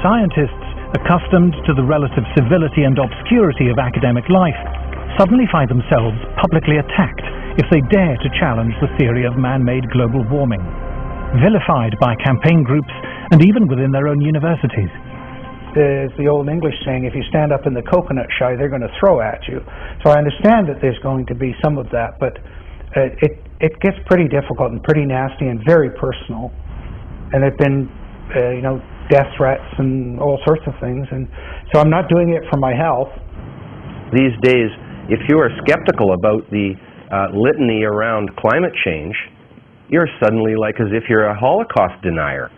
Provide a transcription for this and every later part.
scientists, accustomed to the relative civility and obscurity of academic life, suddenly find themselves publicly attacked if they dare to challenge the theory of man-made global warming, vilified by campaign groups and even within their own universities. There's the old English saying, if you stand up in the coconut shy, they're going to throw at you. So I understand that there's going to be some of that, but it gets pretty difficult and pretty nasty and very personal. And there have been, death threats and all sorts of things. And so I'm not doing it for my health. These days, if you are skeptical about the litany around climate change, you're suddenly like as if you're a Holocaust denier.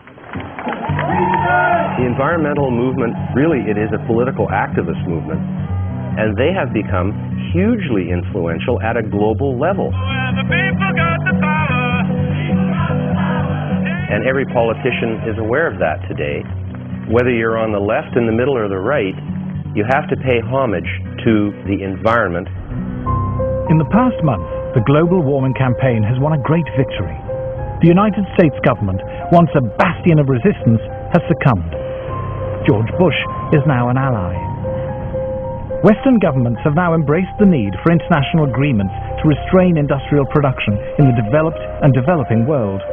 The environmental movement, really, it is a political activist movement, and they have become hugely influential at a global level. And every politician is aware of that today. Whether you're on the left, in the middle, or the right, you have to pay homage to the environment. In the past month, the global warming campaign has won a great victory. The United States government, once a bastion of resistance, has succumbed. George Bush is now an ally. Western governments have now embraced the need for international agreements to restrain industrial production in the developed and developing world.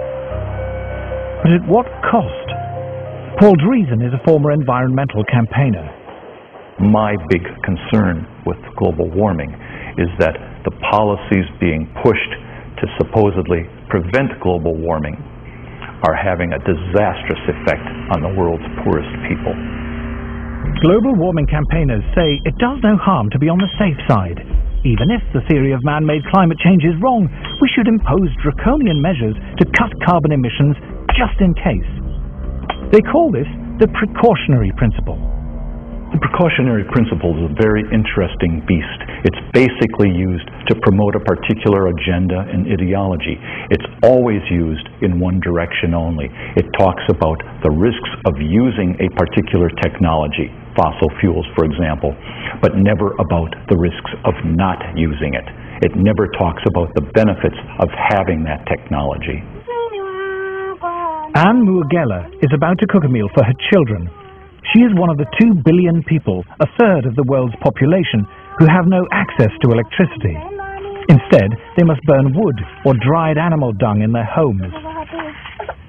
But at what cost? Paul Driesen is a former environmental campaigner. My big concern with global warming is that the policies being pushed to supposedly prevent global warming are having a disastrous effect on the world's poorest people. Global warming campaigners say it does no harm to be on the safe side. Even if the theory of man-made climate change is wrong, we should impose draconian measures to cut carbon emissions just in case. They call this the precautionary principle. The precautionary principle is a very interesting beast. It's basically used to promote a particular agenda and ideology. It's always used in one direction only. It talks about the risks of using a particular technology, fossil fuels for example, but never about the risks of not using it. It never talks about the benefits of having that technology. Anne Muagela is about to cook a meal for her children. She is one of the 2 billion people, a third of the world's population, who have no access to electricity. Instead, they must burn wood or dried animal dung in their homes.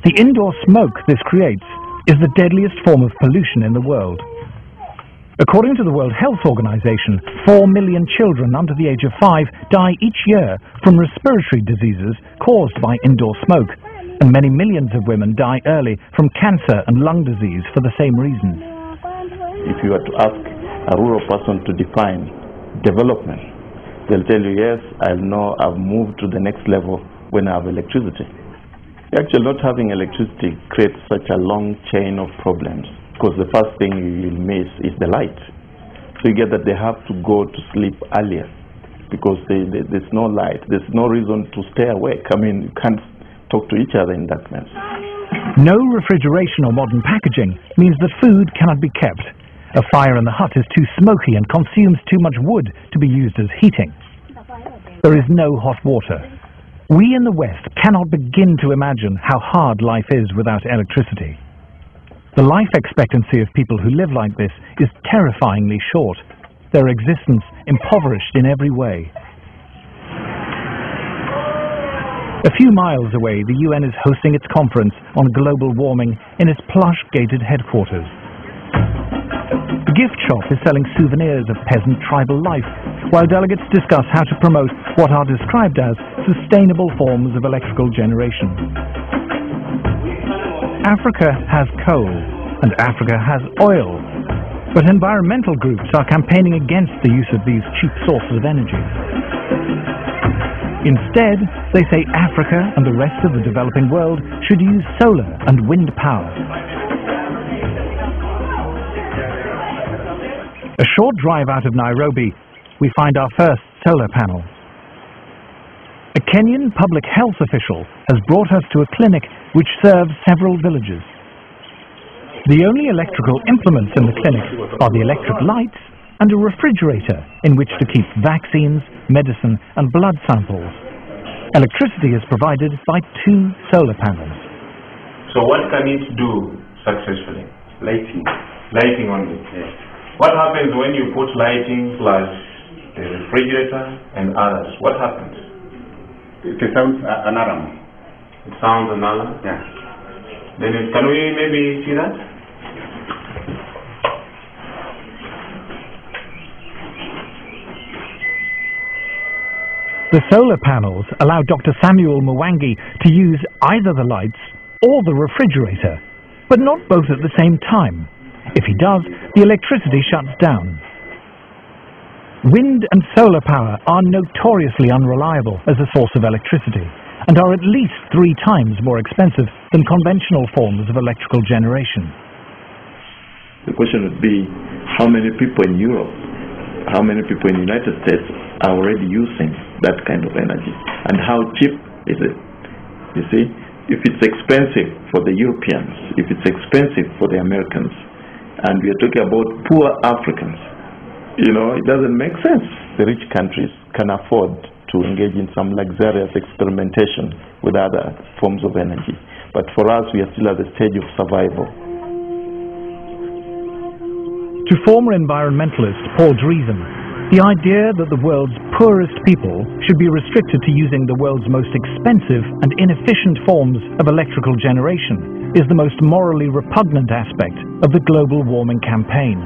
The indoor smoke this creates is the deadliest form of pollution in the world. According to the World Health Organization, 4 million children under the age of 5 die each year from respiratory diseases caused by indoor smoke, and many millions of women die early from cancer and lung disease for the same reasons. If you were to ask a rural person to define development, they'll tell you, yes, I know I've moved to the next level when I have electricity. Actually, not having electricity creates such a long chain of problems, because the first thing you'll miss is the light. So you get that they have to go to sleep earlier because there's no light. There's no reason to stay awake. I mean, you can't talk to each other in that sense. No refrigeration or modern packaging means that food cannot be kept. A fire in the hut is too smoky and consumes too much wood to be used as heating. There is no hot water. We in the West cannot begin to imagine how hard life is without electricity. The life expectancy of people who live like this is terrifyingly short, their existence impoverished in every way. A few miles away, the UN is hosting its conference on global warming in its plush gated headquarters. The gift shop is selling souvenirs of peasant tribal life, while delegates discuss how to promote what are described as sustainable forms of electrical generation. Africa has coal, and Africa has oil, but environmental groups are campaigning against the use of these cheap sources of energy. Instead, they say Africa and the rest of the developing world should use solar and wind power. A short drive out of Nairobi, we find our first solar panel. A Kenyan public health official has brought us to a clinic which serves several villages. The only electrical implements in the clinic are the electric lights and a refrigerator in which to keep vaccines, medicine and blood samples. Electricity is provided by 2 solar panels. So what can it do successfully? Lighting. Lighting only. Yes. What happens when you put lighting plus the refrigerator and others? What happens? It sounds an alarm. It sounds an alarm? Yeah. Then can we maybe see that? The solar panels allow Dr. Samuel Mwangi to use either the lights or the refrigerator, but not both at the same time. If he does, the electricity shuts down. Wind and solar power are notoriously unreliable as a source of electricity and are at least 3 times more expensive than conventional forms of electrical generation. The question would be, how many people in Europe, how many people in the United States are already using that kind of energy? And how cheap is it? You see, if it's expensive for the Europeans, if it's expensive for the Americans, and we are talking about poor Africans, you know, it doesn't make sense. The rich countries can afford to engage in some luxurious experimentation with other forms of energy. But for us, we are still at the stage of survival. To former environmentalist Paul Driesen, the idea that the world's poorest people should be restricted to using the world's most expensive and inefficient forms of electrical generation is the most morally repugnant aspect of the global warming campaign.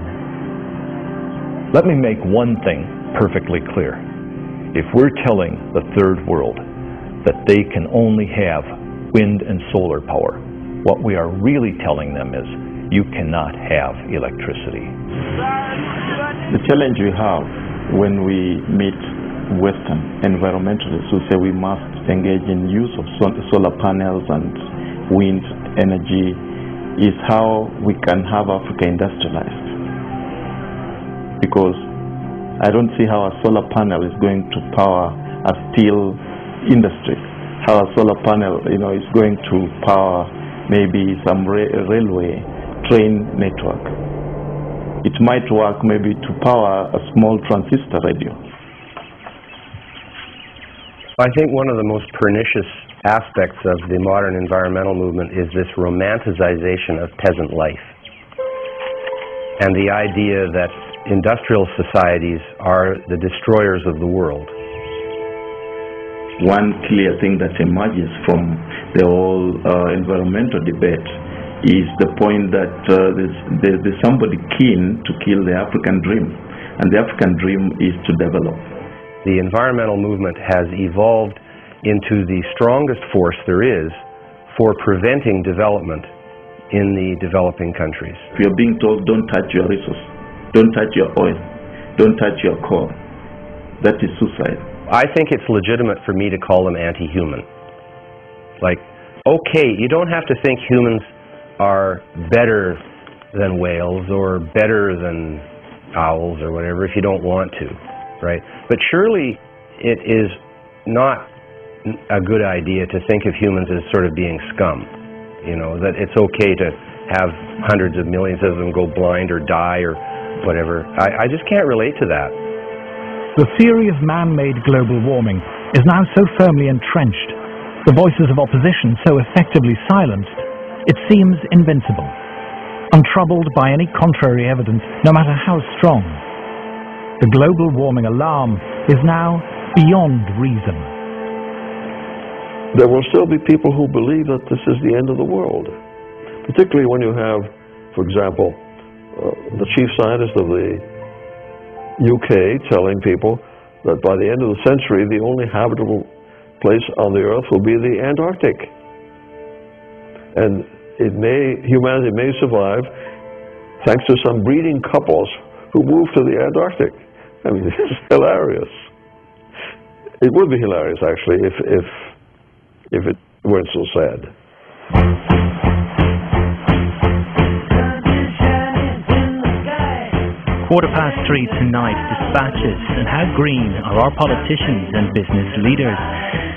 Let me make one thing perfectly clear. If we're telling the third world that they can only have wind and solar power, what we are really telling them is you cannot have electricity. The challenge we have when we meet Western environmentalists who say we must engage in use of solar panels and wind energy is how we can have Africa industrialized. Because I don't see how a solar panel is going to power a steel industry, how a solar panel, you know, is going to power maybe some railway train network. It might work maybe to power a small transistor radio. I think one of the most pernicious aspects of the modern environmental movement is this romanticization of peasant life, and the idea that industrial societies are the destroyers of the world. One clear thing that emerges from the whole environmental debate is the point that there's somebody keen to kill the African dream, and the African dream is to develop. The environmental movement has evolved into the strongest force there is for preventing development in the developing countries. If you're being told, don't touch your resource, don't touch your oil, don't touch your coal, that is suicide. I think it's legitimate for me to call them anti-human. Like, okay, you don't have to think humans are better than whales or better than owls or whatever if you don't want to, right? But surely it is not a good idea to think of humans as sort of being scum, you know, that it's okay to have hundreds of millions of them go blind or die or whatever. I just can't relate to that. The theory of man-made global warming is now so firmly entrenched, the voices of opposition so effectively silenced, it seems invincible, untroubled by any contrary evidence, no matter how strong. The global warming alarm is now beyond reason. There will still be people who believe that this is the end of the world, particularly when you have, for example, the chief scientist of the UK telling people that by the end of the century, the only habitable place on the Earth will be the Antarctic. And humanity may survive thanks to some breeding couples who move to the Antarctic. I mean, it's hilarious. It would be hilarious, actually, if it weren't so sad. 3:15 tonight, dispatches, and how green are our politicians and business leaders.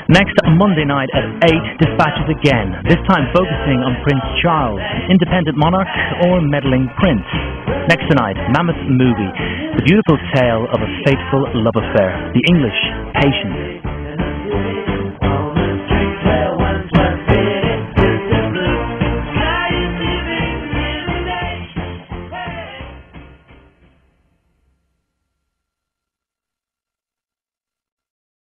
Next Monday night at 8, dispatches again, this time focusing on Prince Charles, independent monarch or meddling prince. Next tonight, Mammoth Movie, the beautiful tale of a fateful love affair, the English Patient.